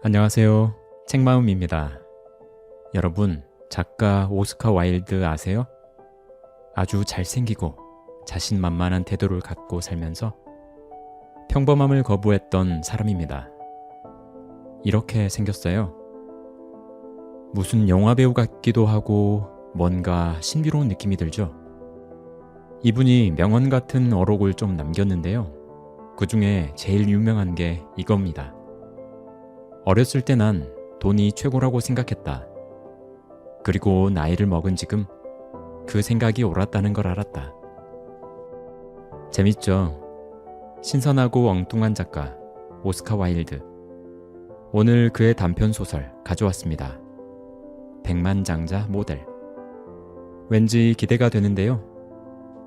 안녕하세요. 책마음입니다. 여러분, 작가 오스카 와일드 아세요? 아주 잘생기고 자신만만한 태도를 갖고 살면서 평범함을 거부했던 사람입니다. 이렇게 생겼어요. 무슨 영화배우 같기도 하고 뭔가 신비로운 느낌이 들죠? 이분이 명언 같은 어록을 좀 남겼는데요. 그 중에 제일 유명한 게 이겁니다. 어렸을 때 난 돈이 최고라고 생각했다. 그리고 나이를 먹은 지금 그 생각이 옳았다는 걸 알았다. 재밌죠? 신선하고 엉뚱한 작가 오스카 와일드. 오늘 그의 단편 소설 가져왔습니다. 백만장자 모델. 왠지 기대가 되는데요.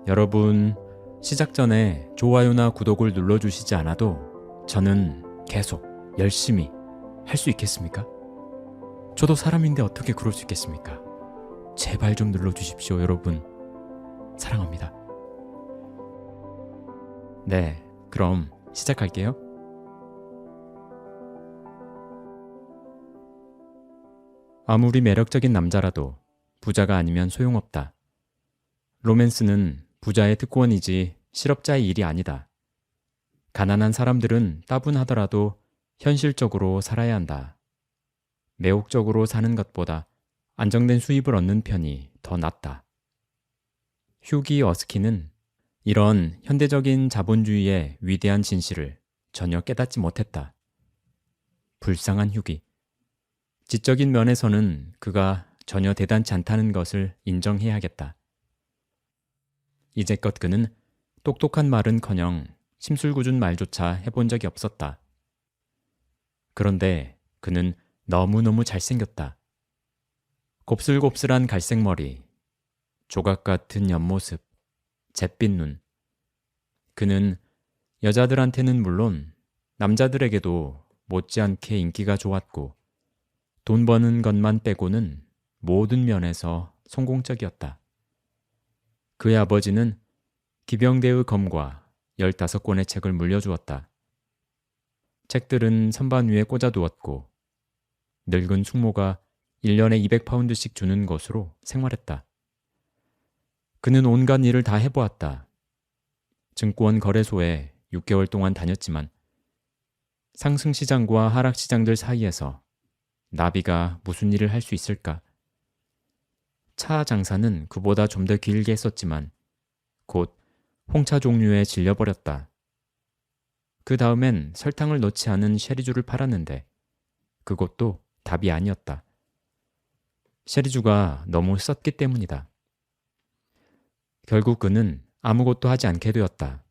여러분, 시작 전에 좋아요나 구독을 눌러주시지 않아도 저는 계속 열심히 할 수 있겠습니까? 저도 사람인데 어떻게 그럴 수 있겠습니까? 제발 좀 눌러주십시오, 여러분. 사랑합니다. 네, 그럼 시작할게요. 아무리 매력적인 남자라도 부자가 아니면 소용없다. 로맨스는 부자의 특권이지 실업자의 일이 아니다. 가난한 사람들은 따분하더라도 현실적으로 살아야 한다. 매혹적으로 사는 것보다 안정된 수입을 얻는 편이 더 낫다. 휴기 어스키는 이런 현대적인 자본주의의 위대한 진실을 전혀 깨닫지 못했다. 불쌍한 휴기. 지적인 면에서는 그가 전혀 대단치 않다는 것을 인정해야겠다. 이제껏 그는 똑똑한 말은커녕 심술궂은 말조차 해본 적이 없었다. 그런데 그는 너무너무 잘생겼다. 곱슬곱슬한 갈색머리, 조각 같은 옆모습, 잿빛 눈. 그는 여자들한테는 물론 남자들에게도 못지않게 인기가 좋았고 돈 버는 것만 빼고는 모든 면에서 성공적이었다. 그의 아버지는 기병대의 검과 15권의 책을 물려주었다. 책들은 선반 위에 꽂아두었고 늙은 숙모가 1년에 200파운드씩 주는 것으로 생활했다. 그는 온갖 일을 다 해보았다. 증권 거래소에 6개월 동안 다녔지만 상승시장과 하락시장들 사이에서 나비가 무슨 일을 할 수 있을까? 차 장사는 그보다 좀 더 길게 했었지만 곧 홍차 종류에 질려버렸다. 그 다음엔 설탕을 넣지 않은 쉐리주를 팔았는데 그것도 답이 아니었다. 쉐리주가 너무 썼기 때문이다. 결국 그는 아무것도 하지 않게 되었다.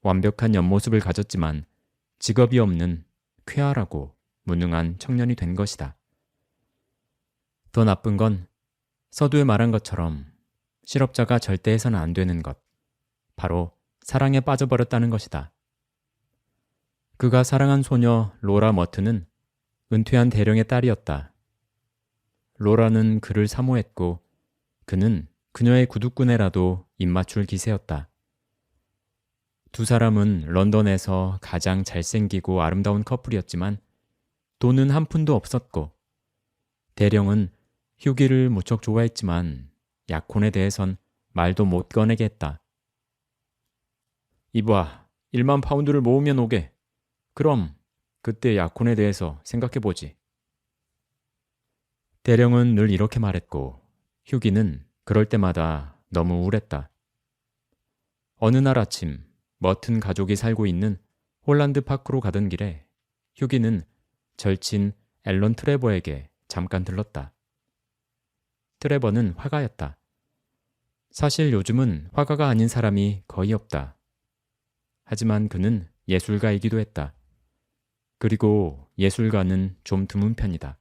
완벽한 옆모습을 가졌지만 직업이 없는 쾌활하고 무능한 청년이 된 것이다. 더 나쁜 건 서두에 말한 것처럼 실업자가 절대 해서는 안 되는 것, 바로 사랑에 빠져버렸다는 것이다. 그가 사랑한 소녀 로라 머튼은 은퇴한 대령의 딸이었다. 로라는 그를 사모했고 그는 그녀의 구두끈에라도 입맞출 기세였다. 두 사람은 런던에서 가장 잘생기고 아름다운 커플이었지만 돈은 한 푼도 없었고 대령은 휴기를 무척 좋아했지만 약혼에 대해선 말도 못 꺼내게 했다. 이봐, 1만 파운드를 모으면 오게. 그럼 그때 약혼에 대해서 생각해보지. 대령은 늘 이렇게 말했고 휴기는 그럴 때마다 너무 우울했다. 어느 날 아침 머튼 가족이 살고 있는 홀란드 파크로 가던 길에 휴기는 절친 앨런 트레버에게 잠깐 들렀다. 트레버는 화가였다. 사실 요즘은 화가가 아닌 사람이 거의 없다. 하지만 그는 예술가이기도 했다. 그리고 예술가는 좀 드문 편이다.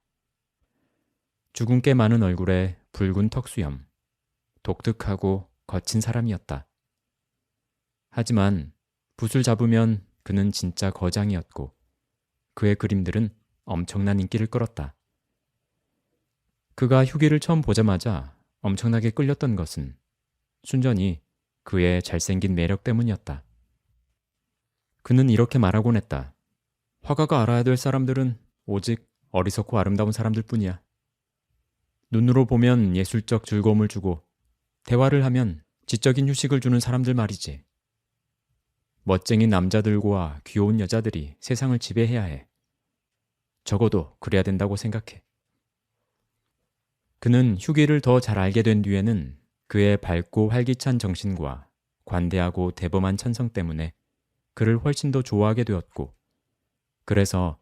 주근깨 많은 얼굴에 붉은 턱수염, 독특하고 거친 사람이었다. 하지만 붓을 잡으면 그는 진짜 거장이었고 그의 그림들은 엄청난 인기를 끌었다. 그가 휴기를 처음 보자마자 엄청나게 끌렸던 것은 순전히 그의 잘생긴 매력 때문이었다. 그는 이렇게 말하곤 했다. 화가가 알아야 될 사람들은 오직 어리석고 아름다운 사람들 뿐이야. 눈으로 보면 예술적 즐거움을 주고 대화를 하면 지적인 휴식을 주는 사람들 말이지. 멋쟁인 남자들과 귀여운 여자들이 세상을 지배해야 해. 적어도 그래야 된다고 생각해. 그는 휴기를 더 잘 알게 된 뒤에는 그의 밝고 활기찬 정신과 관대하고 대범한 천성 때문에 그를 훨씬 더 좋아하게 되었고, 그래서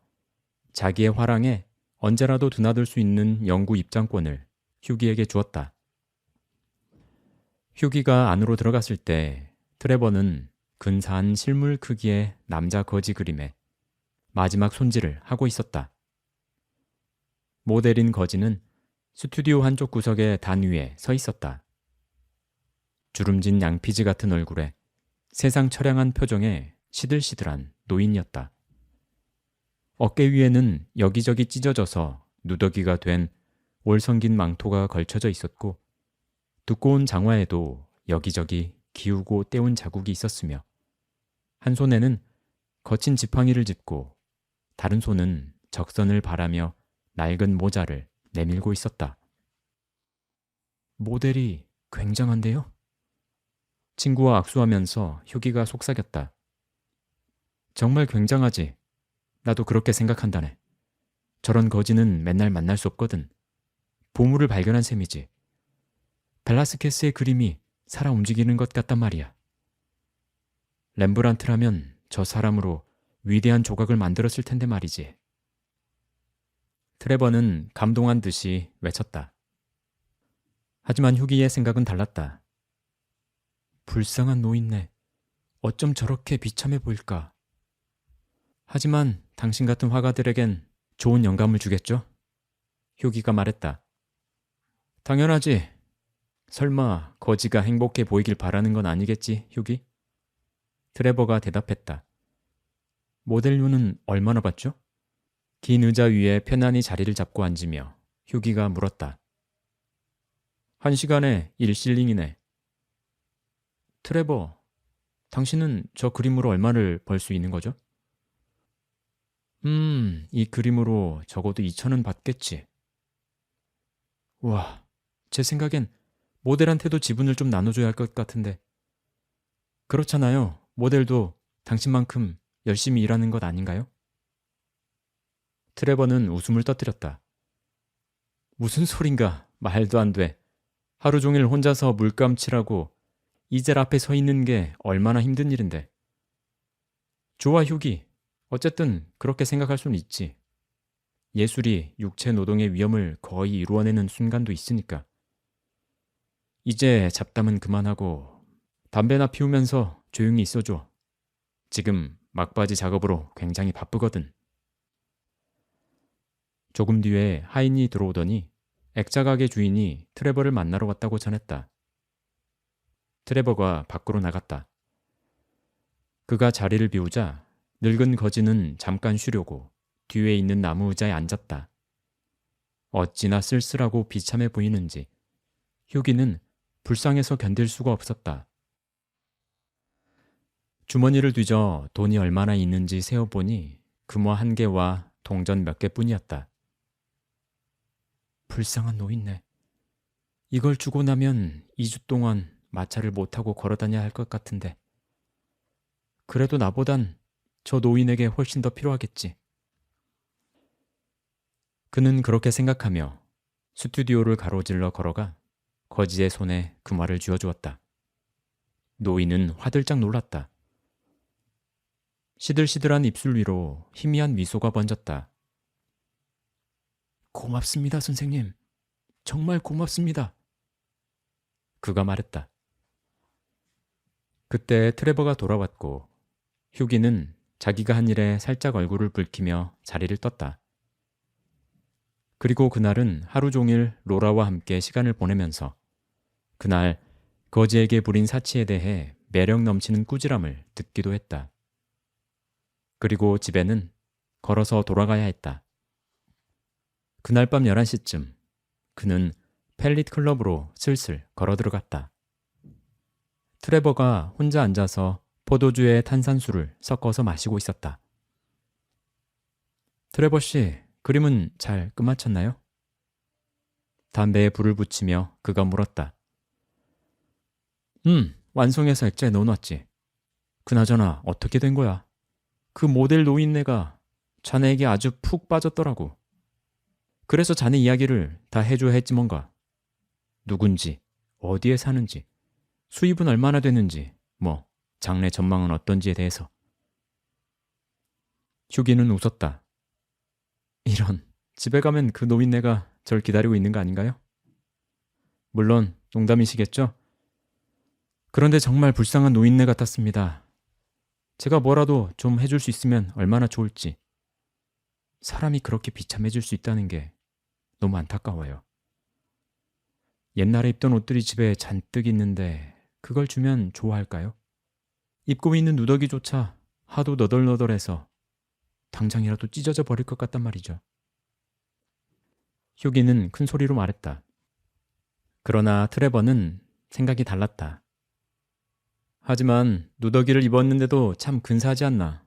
자기의 화랑에 언제라도 드나들 수 있는 영구 입장권을 휴기에게 주었다. 휴기가 안으로 들어갔을 때 트레버는 근사한 실물 크기의 남자 거지 그림에 마지막 손질을 하고 있었다. 모델인 거지는 스튜디오 한쪽 구석의 단 위에 서 있었다. 주름진 양피지 같은 얼굴에 세상 처량한 표정에 시들시들한 노인이었다. 어깨 위에는 여기저기 찢어져서 누더기가 된 올성긴 망토가 걸쳐져 있었고, 두꺼운 장화에도 여기저기 기우고 떼운 자국이 있었으며, 한 손에는 거친 지팡이를 짚고 다른 손은 적선을 바라며 낡은 모자를 내밀고 있었다. 모델이 굉장한데요? 친구와 악수하면서 휴기가 속삭였다. 정말 굉장하지. 나도 그렇게 생각한다네. 저런 거지는 맨날 만날 수 없거든. 보물을 발견한 셈이지. 벨라스케스의 그림이 살아 움직이는 것 같단 말이야. 렘브란트라면 저 사람으로 위대한 조각을 만들었을 텐데 말이지. 트레버는 감동한 듯이 외쳤다. 하지만 휴기의 생각은 달랐다. 불쌍한 노인네. 어쩜 저렇게 비참해 보일까? 하지만 당신 같은 화가들에겐 좋은 영감을 주겠죠? 휴기가 말했다. 당연하지. 설마 거지가 행복해 보이길 바라는 건 아니겠지, 휴기? 트레버가 대답했다. 모델료는 얼마나 받죠? 긴 의자 위에 편안히 자리를 잡고 앉으며 휴기가 물었다. 1시간에 1실링이네. 트레버, 당신은 저 그림으로 얼마를 벌 수 있는 거죠? 이 그림으로 적어도 2,000원 받겠지. 우와, 제 생각엔 모델한테도 지분을 좀 나눠줘야 할 것 같은데. 그렇잖아요. 모델도 당신만큼 열심히 일하는 것 아닌가요? 트레버는 웃음을 터뜨렸다. 무슨 소린가? 말도 안 돼. 하루 종일 혼자서 물감칠하고 이젤 앞에 서 있는 게 얼마나 힘든 일인데. 좋아, 휴기. 어쨌든 그렇게 생각할 수는 있지. 예술이 육체 노동의 위험을 거의 이루어내는 순간도 있으니까. 이제 잡담은 그만하고 담배나 피우면서 조용히 있어줘. 지금 막바지 작업으로 굉장히 바쁘거든. 조금 뒤에 하인이 들어오더니 액자 가게 주인이 트레버를 만나러 왔다고 전했다. 트레버가 밖으로 나갔다. 그가 자리를 비우자 늙은 거지는 잠깐 쉬려고 뒤에 있는 나무 의자에 앉았다. 어찌나 쓸쓸하고 비참해 보이는지 휴기는 불쌍해서 견딜 수가 없었다. 주머니를 뒤져 돈이 얼마나 있는지 세어보니 금화 1개와 동전 몇 개뿐이었다. 불쌍한 노인네. 이걸 주고 나면 2주 동안 마차를 못 타고 걸어다녀야 할 것 같은데. 그래도 나보단 저 노인에게 훨씬 더 필요하겠지. 그는 그렇게 생각하며 스튜디오를 가로질러 걸어가 거지의 손에 금화를 쥐어주었다. 노인은 화들짝 놀랐다. 시들시들한 입술 위로 희미한 미소가 번졌다. 고맙습니다, 선생님. 정말 고맙습니다. 그가 말했다. 그때 트레버가 돌아왔고 휴기는 자기가 한 일에 살짝 얼굴을 붉히며 자리를 떴다. 그리고 그날은 하루 종일 로라와 함께 시간을 보내면서 그날 거지에게 부린 사치에 대해 매력 넘치는 꾸지람을 듣기도 했다. 그리고 집에는 걸어서 돌아가야 했다. 그날 밤 11시쯤 그는 펠릿 클럽으로 슬슬 걸어 들어갔다. 트레버가 혼자 앉아서 포도주에 탄산수를 섞어서 마시고 있었다. 트레버 씨, 그림은 잘 끝마쳤나요? 담배에 불을 붙이며 그가 물었다. 완성해서 액자에 넣어놨지. 그나저나 어떻게 된 거야? 그 모델 노인네가 자네에게 아주 푹 빠졌더라고. 그래서 자네 이야기를 다 해줘야 했지 뭔가. 누군지, 어디에 사는지, 수입은 얼마나 되는지, 뭐 장래 전망은 어떤지에 대해서. 휴기는 웃었다. 이런, 집에 가면 그 노인네가 절 기다리고 있는 거 아닌가요? 물론 농담이시겠죠? 그런데 정말 불쌍한 노인네 같았습니다. 제가 뭐라도 좀 해줄 수 있으면 얼마나 좋을지. 사람이 그렇게 비참해질 수 있다는 게 너무 안타까워요. 옛날에 입던 옷들이 집에 잔뜩 있는데 그걸 주면 좋아할까요? 입고 있는 누더기조차 하도 너덜너덜해서 당장이라도 찢어져 버릴 것 같단 말이죠. 휴기는 큰 소리로 말했다. 그러나 트레버는 생각이 달랐다. 하지만 누더기를 입었는데도 참 근사하지 않나.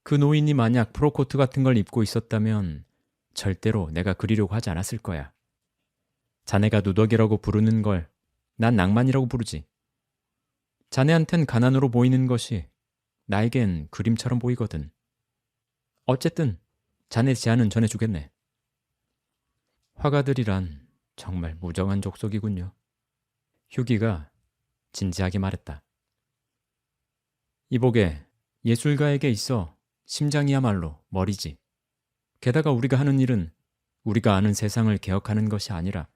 그 노인이 만약 프로코트 같은 걸 입고 있었다면 절대로 내가 그리려고 하지 않았을 거야. 자네가 누더기라고 부르는 걸 난 낭만이라고 부르지. 자네한텐 가난으로 보이는 것이 나에겐 그림처럼 보이거든. 어쨌든 자네 제안은 전해주겠네. 화가들이란 정말 무정한 족속이군요. 휴기가 진지하게 말했다. 이보게, 예술가에게 있어 심장이야말로 머리지. 게다가 우리가 하는 일은 우리가 아는 세상을 개혁하는 것이 아니라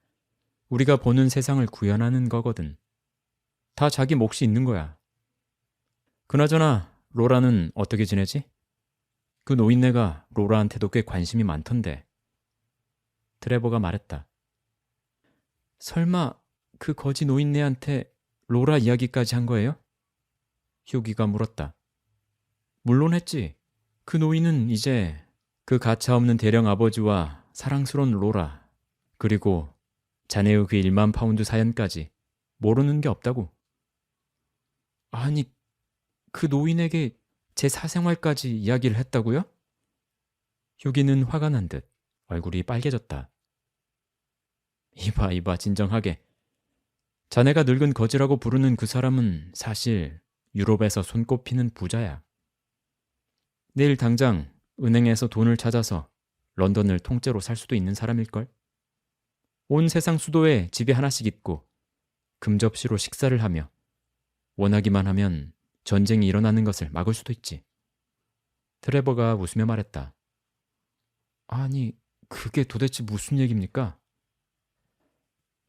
우리가 보는 세상을 구현하는 거거든. 다 자기 몫이 있는 거야. 그나저나 로라는 어떻게 지내지? 그 노인네가 로라한테도 꽤 관심이 많던데. 트레버가 말했다. 설마 그 거지 노인네한테 로라 이야기까지 한 거예요? 휴기가 물었다. 물론 했지. 그 노인은 이제 그 가차없는 대령 아버지와 사랑스러운 로라, 그리고 자네의 그 1만 파운드 사연까지 모르는 게 없다고. 아니, 그 노인에게 제 사생활까지 이야기를 했다고요? 휴기는 화가 난 듯 얼굴이 빨개졌다. 이봐, 진정하게. 자네가 늙은 거지라고 부르는 그 사람은 사실 유럽에서 손꼽히는 부자야. 내일 당장 은행에서 돈을 찾아서 런던을 통째로 살 수도 있는 사람일걸? 온 세상 수도에 집이 하나씩 있고 금접시로 식사를 하며 원하기만 하면 전쟁이 일어나는 것을 막을 수도 있지. 트레버가 웃으며 말했다. 아니, 그게 도대체 무슨 얘기입니까?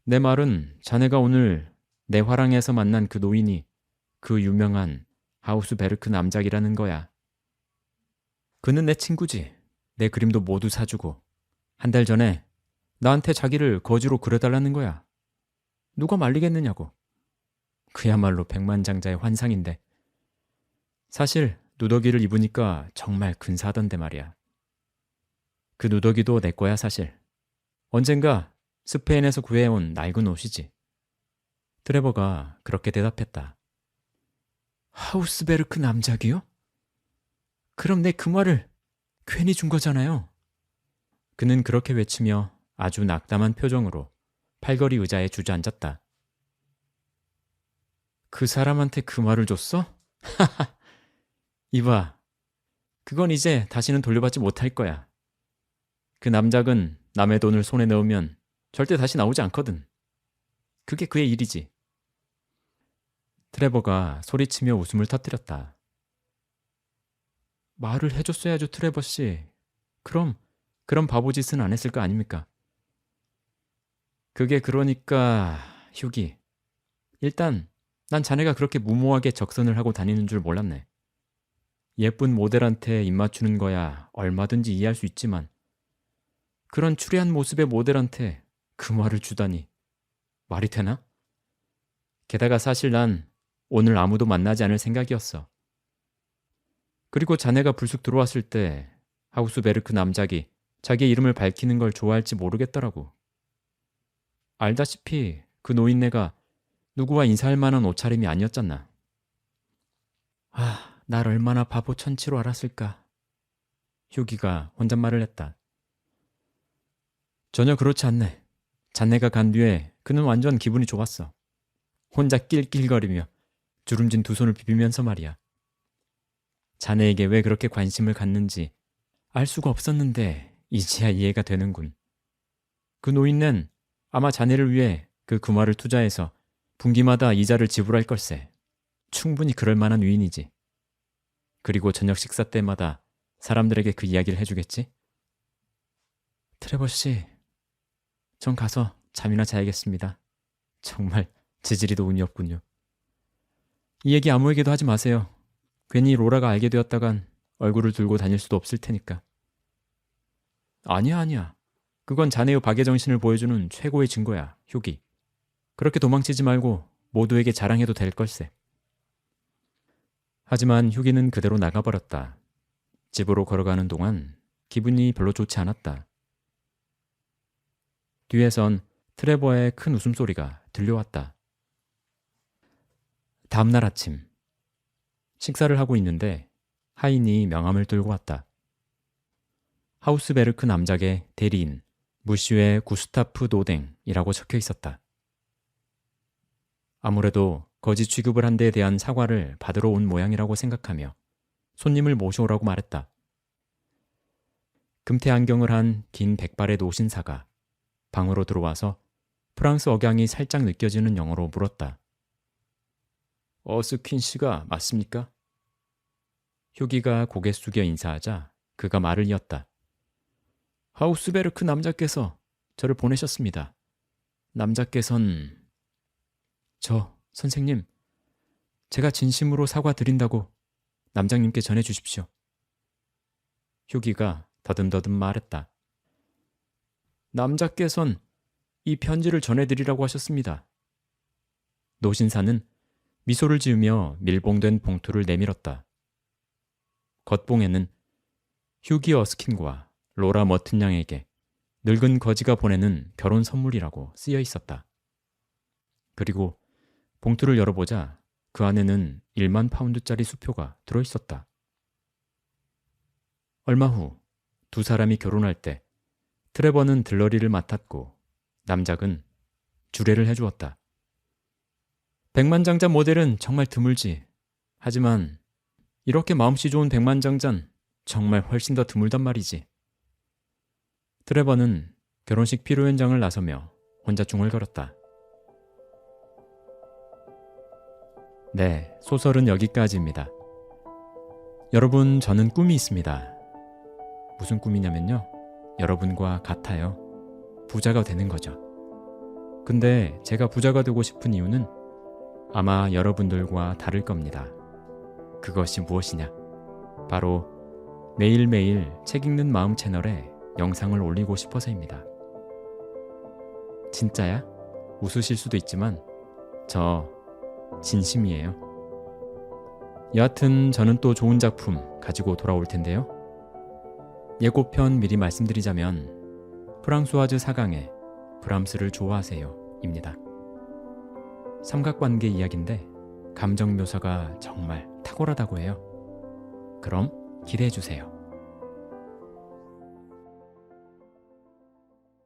내 말은 자네가 오늘 내 화랑에서 만난 그 노인이 그 유명한 하우스베르크 남작이라는 거야. 그는 내 친구지. 내 그림도 모두 사주고 한 달 전에 나한테 자기를 거지로 그려달라는 거야. 누가 말리겠느냐고. 그야말로 백만장자의 환상인데. 사실 누더기를 입으니까 정말 근사하던데 말이야. 그 누더기도 내 거야 사실. 언젠가 스페인에서 구해온 낡은 옷이지. 트레버가 그렇게 대답했다. 하우스베르크 남작이요? 그럼 내 그 말을 괜히 준 거잖아요. 그는 그렇게 외치며 아주 낙담한 표정으로 팔걸이 의자에 주저앉았다. 그 사람한테 그 말을 줬어? 하하. 이봐, 그건 이제 다시는 돌려받지 못할 거야. 그 남작은 남의 돈을 손에 넣으면 절대 다시 나오지 않거든. 그게 그의 일이지. 트레버가 소리치며 웃음을 터뜨렸다. 말을 해줬어야죠, 트레버 씨. 그럼 그런 바보짓은 안 했을 거 아닙니까? 그게 그러니까 휴기. 일단 난 자네가 그렇게 무모하게 적선을 하고 다니는 줄 몰랐네. 예쁜 모델한테 입 맞추는 거야 얼마든지 이해할 수 있지만 그런 추레한 모습의 모델한테 그 말을 주다니 말이 되나? 게다가 사실 난 오늘 아무도 만나지 않을 생각이었어. 그리고 자네가 불쑥 들어왔을 때 하우스베르크 남작이 자기 이름을 밝히는 걸 좋아할지 모르겠더라고. 알다시피 그 노인네가 누구와 인사할 만한 옷차림이 아니었잖아. 날 얼마나 바보 천치로 알았을까. 효기가 혼잣말을 했다. 전혀 그렇지 않네. 자네가 간 뒤에 그는 완전 기분이 좋았어. 혼자 낄낄거리며 주름진 두 손을 비비면서 말이야. 자네에게 왜 그렇게 관심을 갖는지 알 수가 없었는데 이제야 이해가 되는군. 그 노인넨 아마 자네를 위해 그 금화를 투자해서 분기마다 이자를 지불할 걸세. 충분히 그럴 만한 위인이지. 그리고 저녁 식사 때마다 사람들에게 그 이야기를 해주겠지? 트레버 씨, 전 가서 잠이나 자야겠습니다. 정말 지지리도 운이 없군요. 이 얘기 아무에게도 하지 마세요. 괜히 로라가 알게 되었다간 얼굴을 들고 다닐 수도 없을 테니까. 아니야. 그건 자네의 박애 정신을 보여주는 최고의 증거야, 효기. 그렇게 도망치지 말고 모두에게 자랑해도 될 걸세. 하지만 효기는 그대로 나가버렸다. 집으로 걸어가는 동안 기분이 별로 좋지 않았다. 뒤에선 트레버의 큰 웃음소리가 들려왔다. 다음날 아침, 식사를 하고 있는데 하인이 명함을 들고 왔다. 하우스베르크 남작의 대리인 무시웨 구스타프 노댕이라고 적혀 있었다. 아무래도 거지 취급을 한 데에 대한 사과를 받으러 온 모양이라고 생각하며 손님을 모셔오라고 말했다. 금태 안경을 한 긴 백발의 노신사가 방으로 들어와서 프랑스 억양이 살짝 느껴지는 영어로 물었다. 어스퀸 씨가 맞습니까? 효기가 고개 숙여 인사하자 그가 말을 이었다. 하우스베르크 남자께서 저를 보내셨습니다. 남자께선... 선생님, 제가 진심으로 사과드린다고 남장님께 전해주십시오. 효기가 더듬더듬 말했다. 남자께선 이 편지를 전해드리라고 하셨습니다. 노신사는 미소를 지으며 밀봉된 봉투를 내밀었다. 겉봉에는 휴기 어스킨과 로라 머튼 양에게 늙은 거지가 보내는 결혼 선물이라고 쓰여 있었다. 그리고 봉투를 열어보자 그 안에는 1만 파운드짜리 수표가 들어있었다. 얼마 후 두 사람이 결혼할 때 트레버는 들러리를 맡았고 남작은 주례를 해주었다. 백만장자 모델은 정말 드물지. 하지만 이렇게 마음씨 좋은 백만장자는 정말 훨씬 더 드물단 말이지. 트레버는 결혼식 피로 현장을 나서며 혼자 중얼거렸다. 네, 소설은 여기까지입니다. 여러분, 저는 꿈이 있습니다. 무슨 꿈이냐면요, 여러분과 같아요. 부자가 되는 거죠. 근데 제가 부자가 되고 싶은 이유는 아마 여러분들과 다를 겁니다. 그것이 무엇이냐? 바로 매일매일 책 읽는 마음 채널에 영상을 올리고 싶어서입니다. 진짜야? 웃으실 수도 있지만 저 진심이에요. 여하튼 저는 또 좋은 작품 가지고 돌아올 텐데요. 예고편 미리 말씀드리자면 프랑수아즈 사강의 브람스를 좋아하세요 입니다. 삼각관계 이야기인데 감정 묘사가 정말 탁월하다고 해요. 그럼 기대해주세요.